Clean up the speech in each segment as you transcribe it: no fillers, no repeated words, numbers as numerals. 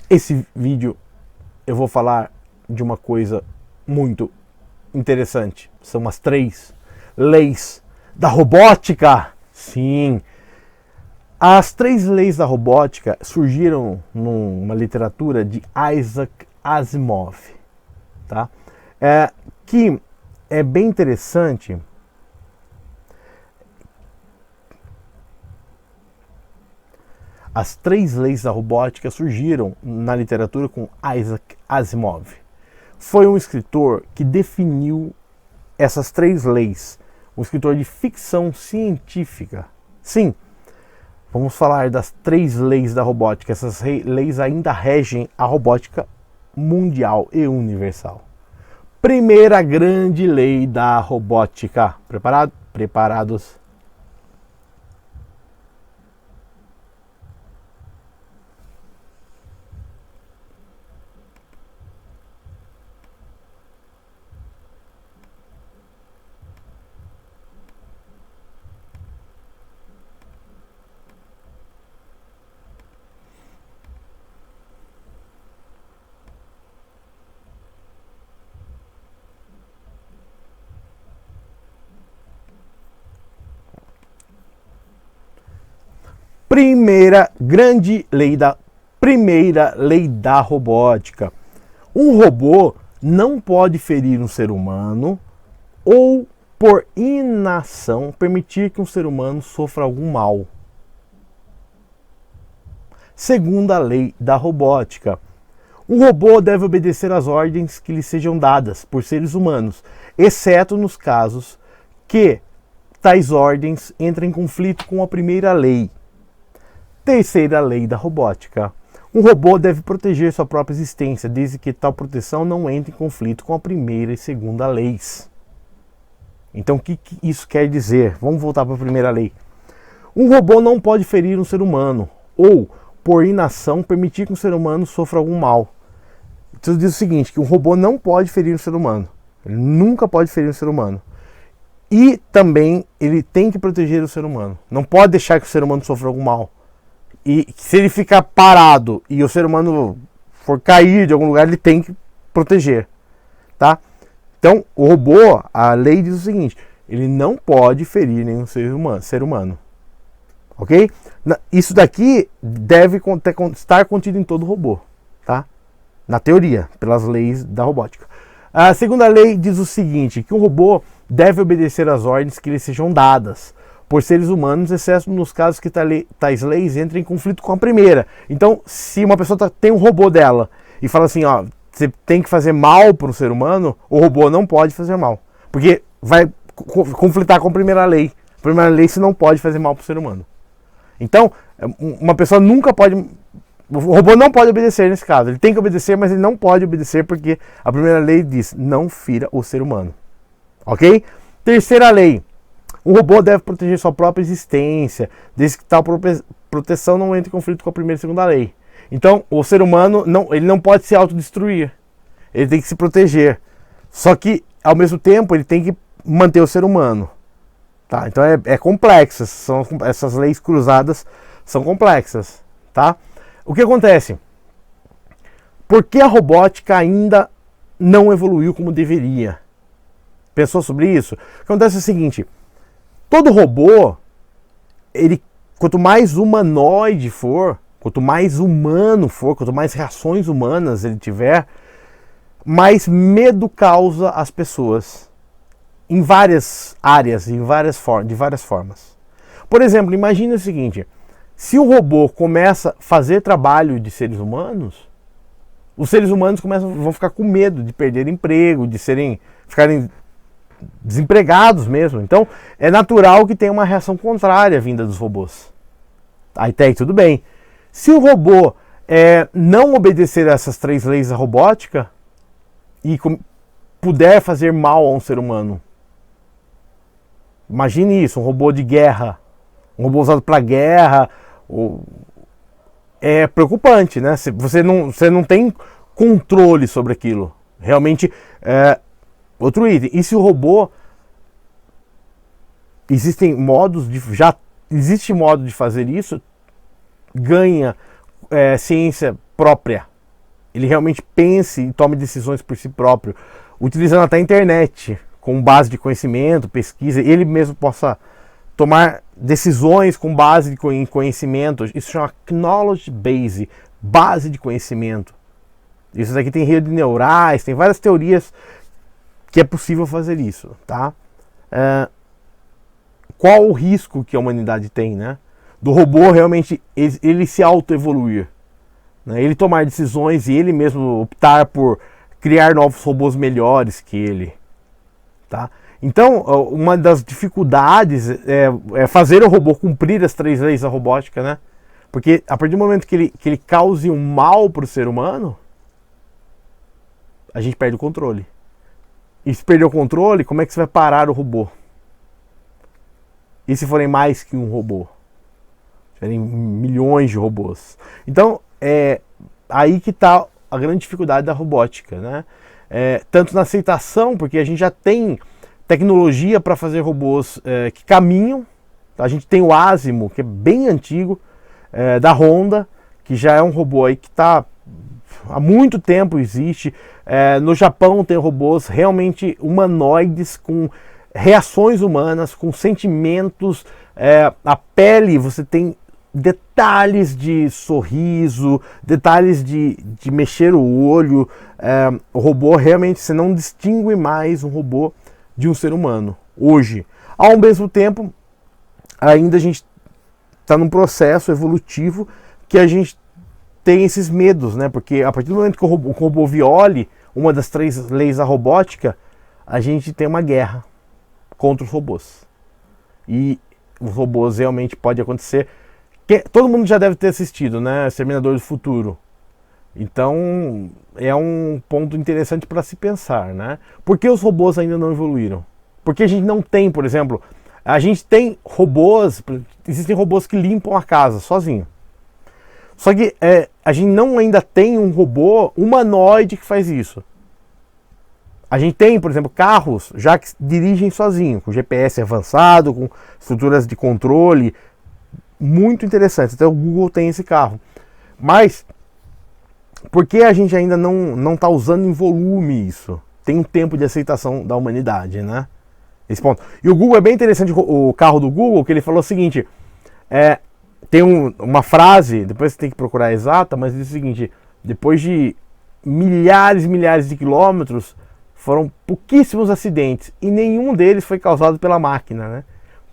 Esse vídeo eu vou falar de uma coisa muito interessante. São as 3 leis da robótica. Sim, as 3 leis da robótica surgiram numa literatura de Isaac Asimov, tá? Que é bem interessante. As 3 leis da robótica surgiram na literatura com Isaac Asimov. Foi um escritor que definiu essas 3 leis, um escritor de ficção científica. Sim, vamos falar das 3 leis da robótica. Essas leis ainda regem a robótica mundial e universal. Primeira grande lei da robótica. Preparados? Primeira lei da robótica. Um robô não pode ferir um ser humano ou, por inação, permitir que um ser humano sofra algum mal. Segunda lei da robótica. Um robô deve obedecer às ordens que lhe sejam dadas por seres humanos, exceto nos casos que tais ordens entrem em conflito com a primeira lei. Terceira lei da robótica. Um robô deve proteger sua própria existência, desde que tal proteção não entre em conflito com a primeira e segunda leis. Então, o que isso quer dizer? Vamos voltar para a primeira lei. Um robô não pode ferir um ser humano, ou, por inação, permitir que um ser humano sofra algum mal. Isso diz o seguinte, que um robô não pode ferir um ser humano. Ele nunca pode ferir um ser humano. E também ele tem que proteger o ser humano. Não pode deixar que o ser humano sofra algum mal. E se ele ficar parado e o ser humano for cair de algum lugar, ele tem que proteger, tá? Então, o robô, a lei diz o seguinte, ele não pode ferir nenhum ser humano, ok? Isso daqui deve estar contido em todo robô, tá? Na teoria, pelas leis da robótica. A segunda lei diz o seguinte, que um robô deve obedecer às ordens que lhe sejam dadas por seres humanos, exceto nos casos que tais leis entrem em conflito com a primeira. Então, se uma pessoa tem um robô dela e fala assim, ó, você tem que fazer mal para um ser humano, o robô não pode fazer mal, porque vai conflitar com a primeira lei. A primeira lei você não pode fazer mal para o ser humano. Então, uma pessoa nunca pode... O robô não pode obedecer nesse caso. Ele tem que obedecer, mas ele não pode obedecer porque a primeira lei diz, não fira o ser humano. Ok? Terceira lei. Um robô deve proteger sua própria existência, desde que tal proteção não entre em conflito com a primeira e segunda lei. Então, o ser humano ele não pode se autodestruir. Ele tem que se proteger. Só que, ao mesmo tempo, ele tem que manter o ser humano. Tá? Então, é complexo. Essas leis cruzadas são complexas. Tá? O que acontece? Por que a robótica ainda não evoluiu como deveria? Pensou sobre isso? O que acontece é o seguinte... Todo robô, quanto mais humanoide for, quanto mais humano for, quanto mais reações humanas ele tiver, mais medo causa às pessoas. Em várias áreas, de várias formas. Por exemplo, imagine o seguinte, se o robô começa a fazer trabalho de seres humanos, os seres humanos vão ficar com medo de perder emprego, de ficarem desempregados mesmo. Então é natural que tenha uma reação contrária vinda dos robôs. Aí tudo bem. Se o robô não obedecer a essas 3 leis da robótica e puder fazer mal a um ser humano, imagine isso, um robô de guerra, um robô usado para guerra, é preocupante, né? Você não tem controle sobre aquilo. Realmente outro item, e se o robô... Existe modo de fazer isso, ganha ciência própria, ele realmente pense e tome decisões por si próprio, utilizando até a internet, com base de conhecimento, pesquisa, ele mesmo possa tomar decisões com base em conhecimento. Isso chama knowledge base, base de conhecimento. Isso daqui tem rede neurais, tem várias teorias que é possível fazer isso, tá? Qual o risco que a humanidade tem, né? Do robô realmente ele se autoevoluir, né? Ele tomar decisões e ele mesmo optar por criar novos robôs melhores que ele, tá? Então, uma das dificuldades é fazer o robô cumprir as 3 leis da robótica, né? Porque a partir do momento que ele cause um mal para o ser humano, a gente perde o controle. E se perder o controle, como é que você vai parar o robô? E se forem mais que um robô? Se forem milhões de robôs. Então, é aí que está a grande dificuldade da robótica, né? Tanto na aceitação, porque a gente já tem tecnologia para fazer robôs que caminham. A gente tem o Asimo, que é bem antigo, da Honda, que já é um robô aí que está há muito tempo existe. No Japão tem robôs realmente humanoides, com reações humanas, com sentimentos. A pele, você tem detalhes de sorriso, detalhes de mexer o olho. O robô realmente, você não distingue mais um robô de um ser humano hoje. Ao mesmo tempo, ainda a gente está num processo evolutivo que a gente tem esses medos, né? Porque a partir do momento que o robô viole uma das 3 leis da robótica, a gente tem uma guerra contra os robôs. E os robôs realmente pode acontecer. Todo mundo já deve ter assistido, né? Exterminador do Futuro. Então é um ponto interessante para se pensar, né? Por que os robôs ainda não evoluíram? Porque a gente não tem, por exemplo, a gente tem robôs, existem robôs que limpam a casa sozinho. Só que a gente não ainda tem um robô humanoide que faz isso. A gente tem, por exemplo, carros já que dirigem sozinho, com GPS avançado, com estruturas de controle muito interessantes. Até o Google tem esse carro. Mas por que a gente ainda não está usando em volume isso? Tem um tempo de aceitação da humanidade, né? Esse ponto. E o Google é bem interessante, o carro do Google, que ele falou o seguinte: tem uma frase, depois você tem que procurar a exata, mas diz o seguinte: depois de milhares e milhares de quilômetros, foram pouquíssimos acidentes e nenhum deles foi causado pela máquina, né?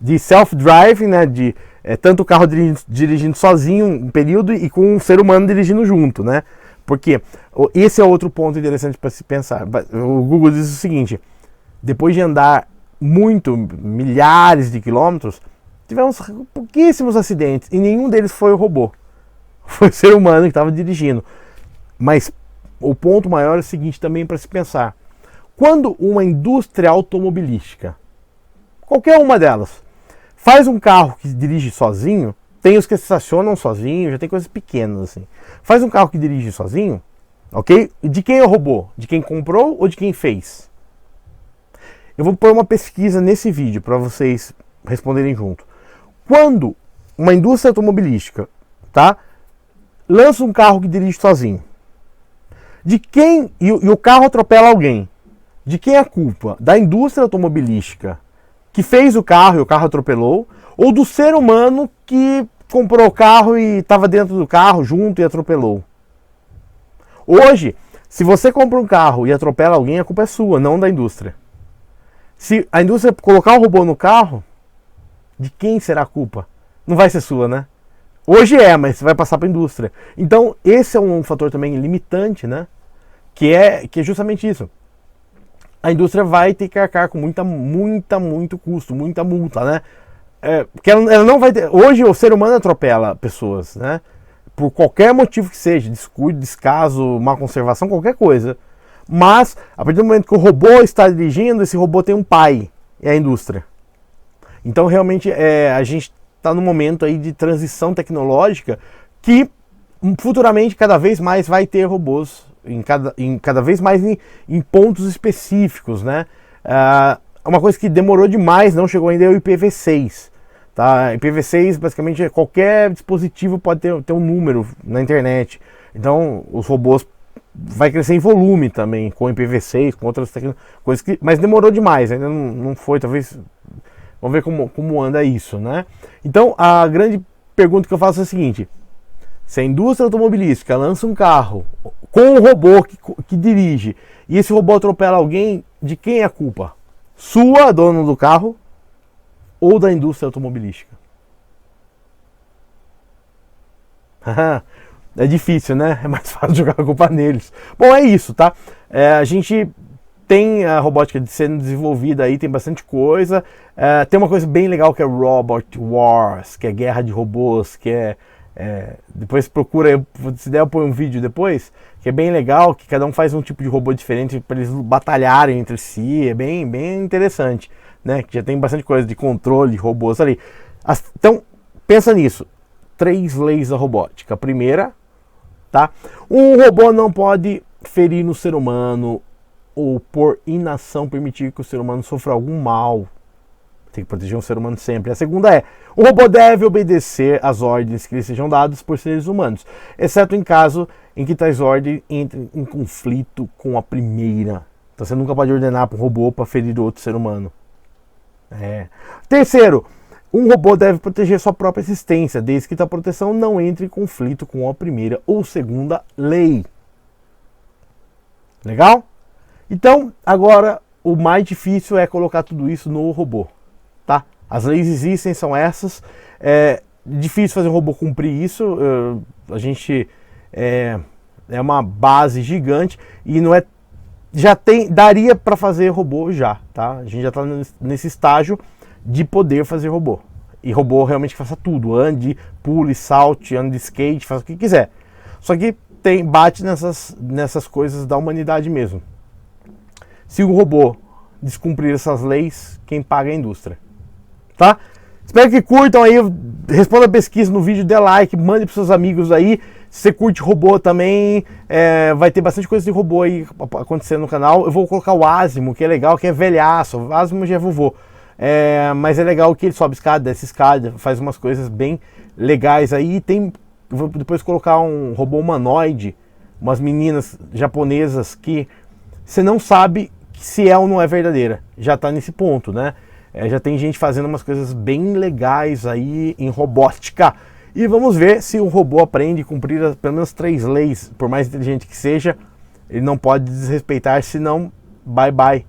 De self-driving, né? De tanto o carro dirigindo sozinho um período e com um ser humano dirigindo junto, né? Porque esse é outro ponto interessante para se pensar. O Google diz o seguinte: depois de andar milhares de quilômetros, tivemos pouquíssimos acidentes e nenhum deles foi o robô. Foi o ser humano que estava dirigindo. Mas o ponto maior é o seguinte também para se pensar: quando uma indústria automobilística, qualquer uma delas, faz um carro que dirige sozinho, tem os que estacionam sozinho, já tem coisas pequenas assim. Faz um carro que dirige sozinho, ok? E de quem é o robô? De quem comprou ou de quem fez? Eu vou pôr uma pesquisa nesse vídeo para vocês responderem junto. Quando uma indústria automobilística, tá, lança um carro que dirige sozinho, de quem e o carro atropela alguém, de quem é a culpa? Da indústria automobilística que fez o carro e o carro atropelou, ou do ser humano que comprou o carro e estava dentro do carro junto e atropelou? Hoje, se você compra um carro e atropela alguém, a culpa é sua, não da indústria. Se a indústria colocar um robô no carro, de quem será a culpa? Não vai ser sua, né? Hoje mas vai passar para a indústria. Então, esse é um fator também limitante, né? Que é justamente isso. A indústria vai ter que arcar com muito custo, muita multa, né? Porque ela não vai ter... Hoje o ser humano atropela pessoas, né? Por qualquer motivo que seja, descuido, descaso, má conservação, qualquer coisa. Mas, a partir do momento que o robô está dirigindo, esse robô tem um pai, é a indústria. Então, realmente, a gente está num momento aí de transição tecnológica que futuramente cada vez mais vai ter robôs, cada vez mais em pontos específicos, né? Uma coisa que demorou demais, não chegou ainda, é o IPv6. Tá? IPv6, basicamente, qualquer dispositivo pode ter um número na internet. Então, os robôs vai crescer em volume também, com IPv6, com outras coisas que, mas demorou demais, ainda não foi, talvez, vamos ver como anda isso, né? Então, a grande pergunta que eu faço é a seguinte: se a indústria automobilística lança um carro com um robô que dirige, e esse robô atropela alguém, de quem é a culpa? Sua, dono do carro, ou da indústria automobilística? É difícil, né? É mais fácil jogar a culpa neles. Bom, é isso, tá? A gente tem a robótica sendo desenvolvida aí, tem bastante coisa. Tem uma coisa bem legal que é Robot Wars, que é guerra de robôs, que depois procura, se der eu ponho um vídeo depois, que é bem legal, que cada um faz um tipo de robô diferente para eles batalharem entre si, é bem interessante, né? Que já tem bastante coisa de controle de robôs ali. Então, pensa nisso. 3 leis da robótica. A primeira, tá? Um robô não pode ferir no ser humano ou por inação permitir que o ser humano sofra algum mal. Tem que proteger um ser humano sempre. A segunda é: o robô deve obedecer às ordens que lhe sejam dadas por seres humanos, exceto em caso em que tais ordens entrem em conflito com a primeira. Então você nunca pode ordenar para um robô para ferir outro ser humano. Terceiro, um robô deve proteger sua própria existência, desde que tal proteção não entre em conflito com a primeira ou segunda lei. Legal? Então, agora o mais difícil é colocar tudo isso no robô, tá? As leis existem, são essas. É difícil fazer um robô cumprir isso. A gente é uma base gigante e não é. Daria para fazer robô já, tá? A gente já está nesse estágio de poder fazer robô. E robô realmente faça tudo, ande, pule, salte, ande de skate, faça o que quiser. Só que bate nessas coisas da humanidade mesmo. Se o robô descumprir essas leis, quem paga é a indústria. Tá? Espero que curtam aí, responda a pesquisa no vídeo, dê like, mande para seus amigos aí. Se você curte robô também, vai ter bastante coisa de robô aí acontecendo no canal. Eu vou colocar o Asimo, que é legal, que é velhaço. O Asimo já é vovô. Mas é legal que ele sobe escada, desce escada, faz umas coisas bem legais aí. Vou depois colocar um robô humanoide, umas meninas japonesas que você não sabe se é ou não é verdadeira. Já tá nesse ponto, né? Já tem gente fazendo umas coisas bem legais aí em robótica. E vamos ver se o robô aprende a cumprir pelo menos 3 leis, por mais inteligente que seja. Ele não pode desrespeitar, senão bye bye,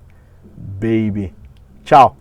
baby. Tchau.